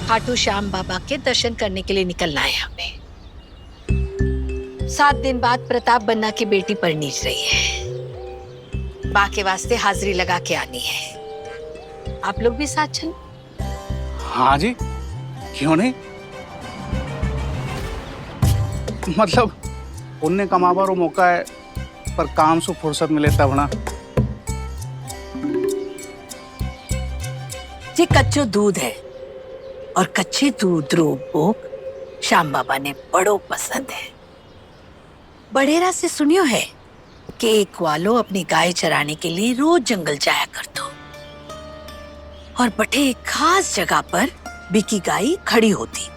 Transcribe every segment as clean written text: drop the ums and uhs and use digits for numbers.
खाटू श्याम बाबा के दर्शन करने के लिए निकलना है हमें। 7 दिन बाद प्रताप बन्ना की बेटी परनीज रही है। बा के वास्ते हाजिरी लगा के आनी है। आप लोग भी साथ चलो। हाँ जी, क्यों नहीं। मतलब पुण्य कमाबारो मौका है, पर काम से फुर्सत मिले तब ना। ये कच्चो दूध है और कच्चे दूध रो भोग श्याम बाबा ने बड़ो पसंद है। बड़ेरा से सुनियो है कि एक वालो अपनी गाय चराने के लिए रोज जंगल जाया करतो और बटे एक खास जगह पर बिकी गाय खड़ी होती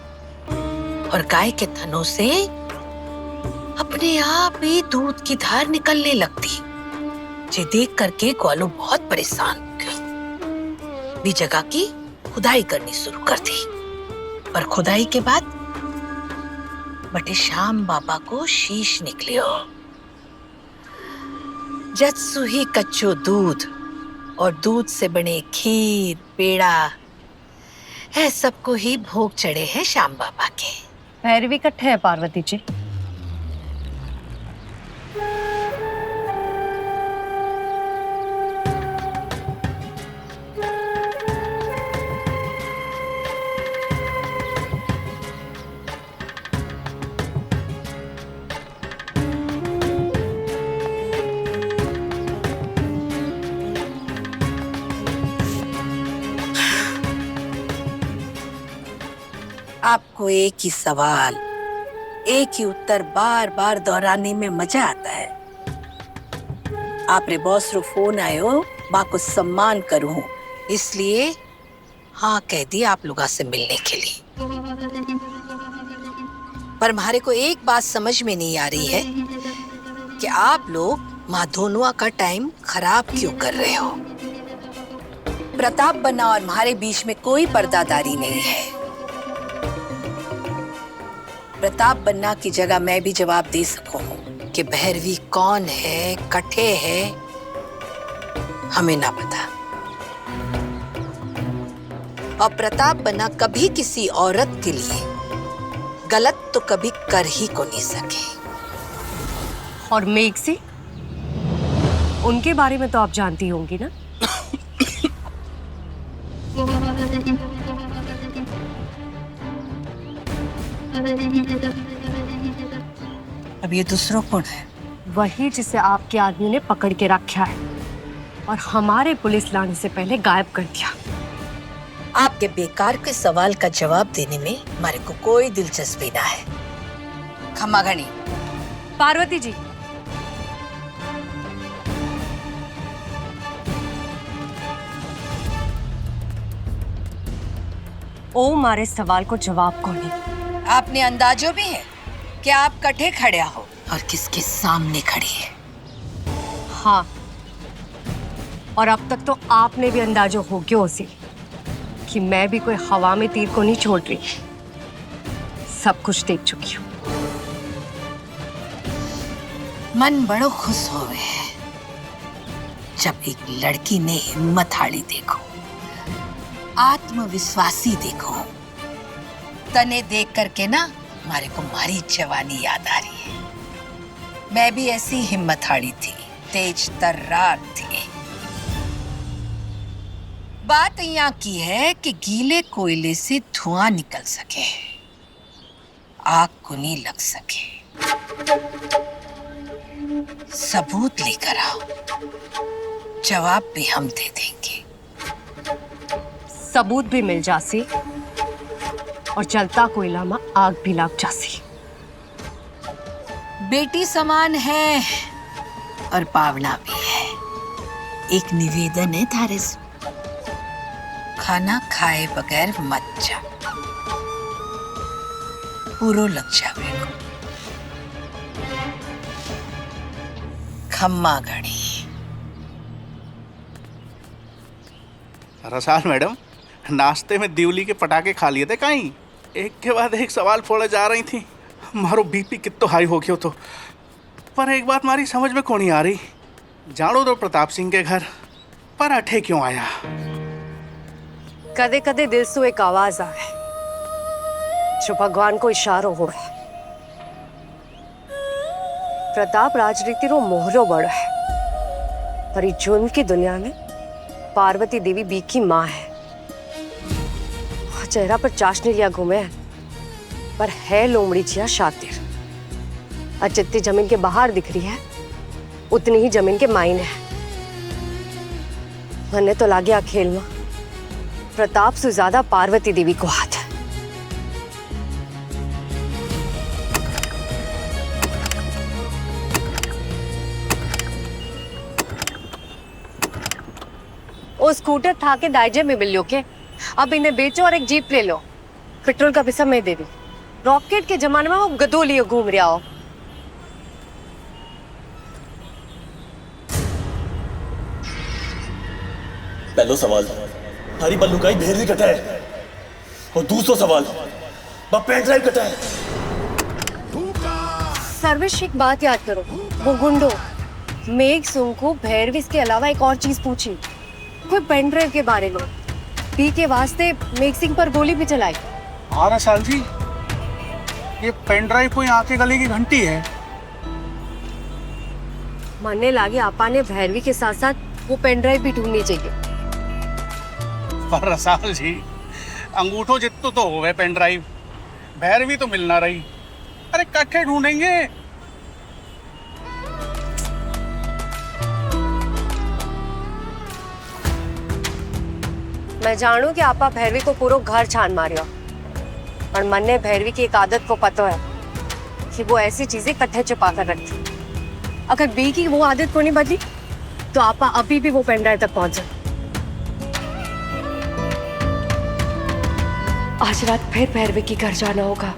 और गाय के थनों से अपने आप ही दूध की धार निकलने लगती। जे देख करके ग्वालो बहुत परेशान हो गई। भी जगह की खुदाई करनी शुरू कर दी, पर खुदाई के बाद बटे श्याम बाबा को शीश निकलियो। जत्सु ही कच्चो दूध और दूध से बने खीर पेड़ा है सबको ही भोग चढ़े हैं श्याम बाबा के। भैरवी कट्ठे है पार्वती जी। आपको एक ही सवाल एक ही उत्तर बार बार दोहराने में मजा आता है। आपरे बॉस रो फोन आयो माँ को सम्मान करूं, इसलिए हाँ कह दी आप लोगों से मिलने के लिए। पर हमारे को एक बात समझ में नहीं आ रही है कि आप लोग माँ धोनुआ का टाइम खराब क्यों कर रहे हो। प्रताप बन्ना और हमारे बीच में कोई पर्दादारी नहीं है। प्रताप बन्ना की जगह मैं भी जवाब दे सकूं कि भैरवी कौन है कठे है हमें ना पता। और प्रताप बन्ना कभी किसी औरत के लिए गलत तो कभी कर ही को नहीं सके। और मेघसी, उनके बारे में तो आप जानती होंगी ना। अब ये दूसरों कौन है? वही जिसे आपके आदमी ने पकड़ के रखा है और हमारे पुलिस लाने से पहले गायब कर दिया। आपके बेकार के सवाल का जवाब देने में हमारे को कोई दिलचस्पी ना है। खम्मा घनी। पार्वती जी, ओ मारे सवाल को जवाब कौन है? आपने अंदाजो भी है कि आप कठे खड़े हो और किसके सामने खड़ी है। हाँ, और अब तक तो आपने भी अंदाजो हो गया उसी कि मैं भी कोई हवा में तीर को नहीं छोड़ रही। सब कुछ देख चुकी हूँ। मन बड़ो खुश हो गए जब एक लड़की ने हिम्मत हारी देखो, आत्मविश्वासी देखो। तने देख करके ना हमारे को मारी जवानी याद आ रही है। मैं भी ऐसी हिम्मत हारी थी, तेज तर्रार थी। बात यहाँ की है कि गीले कोयले से धुआं निकल सके, आग को नहीं लग सके। सबूत लेकर आओ, जवाब भी हम दे देंगे। सबूत भी मिल जासी और जलता कोयला में आग भी लग जासी। बेटी समान है और पावना भी है। एक निवेदन है थारे से, खाना खाए बगैर मत जा, पूरो लग जावे। खम्मा घड़ी। रसाल मैडम, नाश्ते में दिवली के पटाखे खा लिए थे कहीं? एक के बाद एक सवाल फोड़े जा रही थी। मारो बीपी कितो हाई हो गयो तो। पर एक बात मारी समझ में कौन नहीं आ रही। जानो तो प्रताप सिंह के घर, पर अठे क्यों आया? कदे कदे दिल से एक आवाज आए जो भगवान को इशारो हो है। प्रताप राजनीति रो मोहरो बड़ा है, पर इस जुल्म की दुनिया में पार्वती देवी बी की माँ है। चेहरा पर चाशनी लिया घूमे है, पर है लोमड़ी जिया शातिर। और जितनी जमीन के बाहर दिख रही है उतनी ही जमीन के मायने है। मन्ने तो लागे आ खेल में प्रताप से ज्यादा पार्वती देवी को हाथ है। वो स्कूटर था के दाइजे में मिल लो के, अब इन्हें बेचो और एक जीप ले लो। पेट्रोल का पैसा मैं दे दी। रॉकेट के जमाने में वो गधो लिए घूम रहा हो। पहलो सवाल हरी बल्लू का ही भेर कटा है, और दूसरो सवाल पेन ड्राइव कटा है। सर्वेश एक बात याद करो, वो गुंडो मेघ सुम को भैरविस के अलावा एक और चीज पूछी, कोई पेन ड्राइव के बारे में। पी के वास्ते मेघ सिंह पर गोली भी चलाई। हाँ रसाल जी, ये पेन ड्राइव कोई आके गले की घंटी है। मानने लागे आपा ने भैरवी के साथ साथ वो पेन ड्राइव भी ढूंढनी चाहिए। पर रसाल जी, अंगूठो जित्तो तो हो गए पेन ड्राइव, भैरवी तो मिलना रही। अरे कट्ठे ढूंढेंगे। मैं जानू कि आपा भैरवी को पूरा घर छान मारियो, और मन ने भैरवी की एक आदत को पता है कि वो ऐसी चीजें कट्ठे छुपा कर रखती। अगर बी की वो आदत को नहीं बदली तो आपा अभी भी वो पेन ड्राइव तक पहुंच जाए। आज रात फिर भैरवी की घर जाना होगा।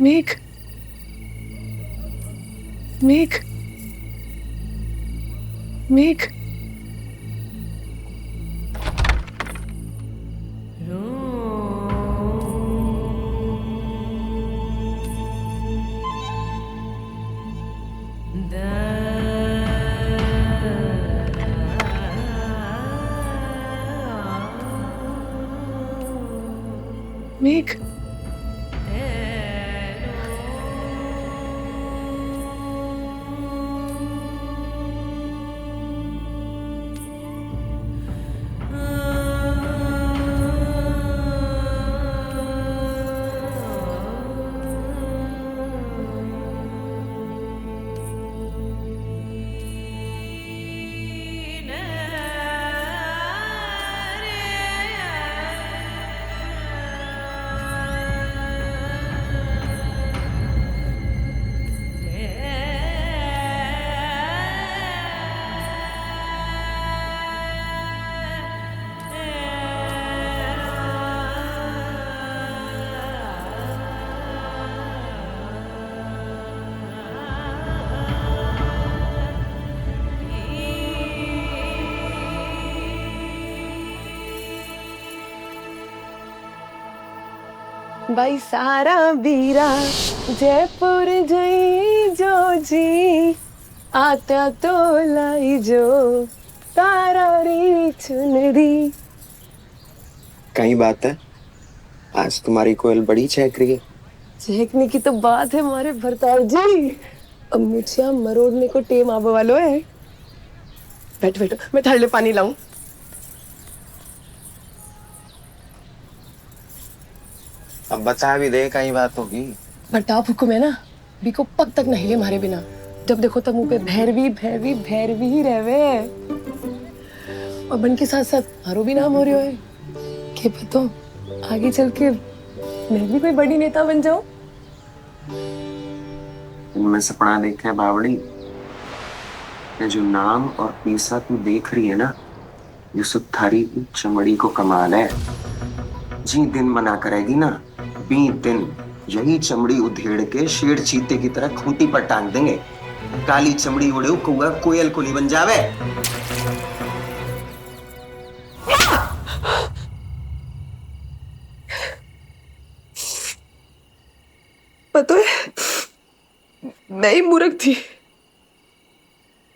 मेघ, मेघ, मेघ। मेघ, भाई सारा बीरा जयपुर जई जो जी आता तो लाई जो तारा री चुनरी। कहीं बात है, आज तुम्हारी कोयल बड़ी चहक रही है। चहकने की तो बात है हमारे भरतार जी, अब मुझे मरोड़ने को टेम आबो वालो है। बैठो बैठो, मैं थर्ले पानी लाऊं। अब बता भी दे, कहीं बात होगी। प्रताप हुक्म है ना, बी को पग तक नहीं ले हमारे बिना। जब देखो तब मुंह पे भैरवी भैरवी भैरवी ही रहवे। और बन के साथ साथ मारो भी नाम हो रही है कि पतो आगे चल के मैं भी कोई बड़ी नेता बन जाऊं। मैं सपना देखा है बावड़ी, ये जो नाम और पैसा तू देख रही है ना, ये सब थारी की चमड़ी को कमाल है। जी दिन मना करेगी ना, 20 दिन यही चमड़ी उधेड़ के शेर चीते की तरह खूंटी पर टांग देंगे। काली चमड़ी उड़े कौआ कोयल को नहीं बन जावे। पता है मैं ही मूर्ख थी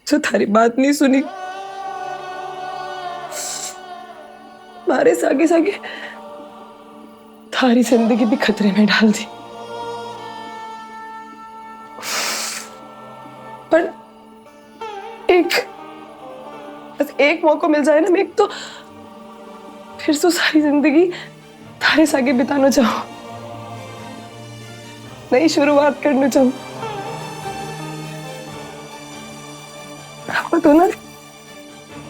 जो थारी बात नहीं सुनी। मारे सागे सागे थारी जिंदगी भी खतरे में डाल दी। पर बस एक मौका मिल जाए ना, मैं एक तो फिर से सारी जिंदगी थारे सागे बिताना चाहूं, नई शुरुआत करना चाहूं। तो ना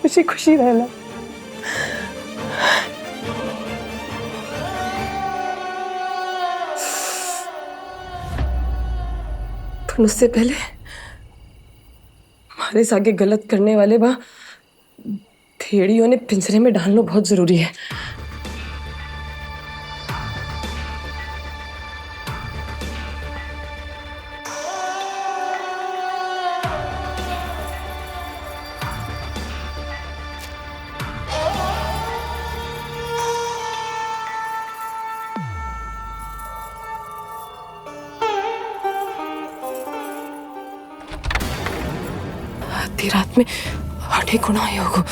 खुशी खुशी रहना। पर उससे पहले हमारे सागे गलत करने वाले बा भेड़ियों ने पिंजरे में डालना बहुत जरूरी है। आधी रात में आठे गुना आए होगो।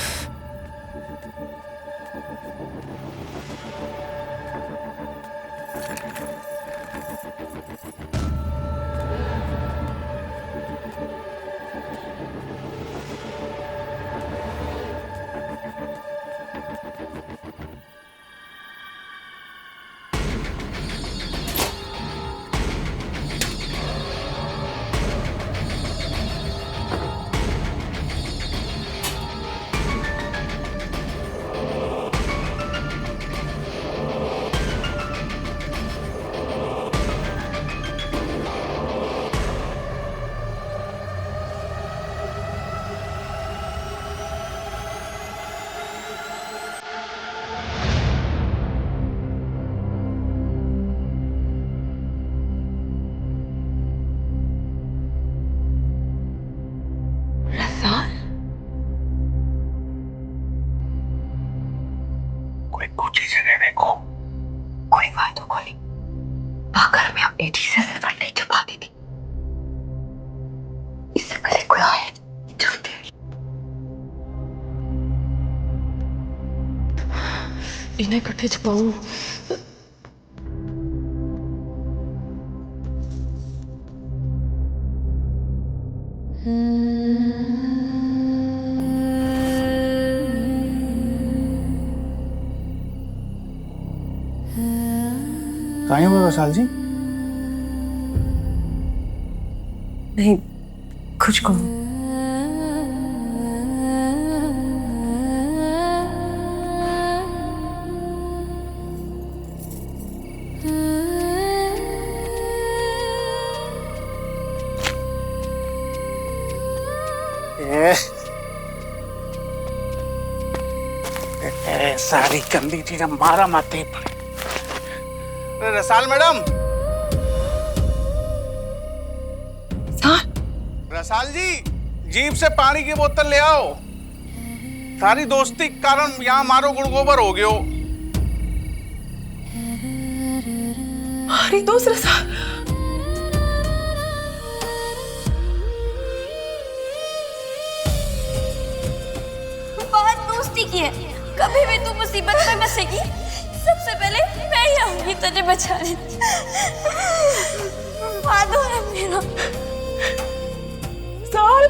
कोई ऊंची जगह देखो, कोई बात तो खोली। आकर मैं अपने जीसे से फटने छुपा दी थी। इससे पहले कोई आए जल्दी। इन्हें कट्ठे छुपाऊं। कहाँ हैं रसाल जी? नहीं कुछ कहूं। सारी गंदी चीज मारा माते पर। रसाल मैडम, रसाल जी, जीप से पानी की बोतल ले आओ। सारी दोस्ती के कारण यहाँ मारो गुड़गोबर हो गयो। हमारी दोस्त रसाल। बात दोस्ती की है, कभी भी तू मुसीबत में फंसेगी सबसे पहले मैं ही आऊंगी तुझे बचाने। वादा है मेरा। साल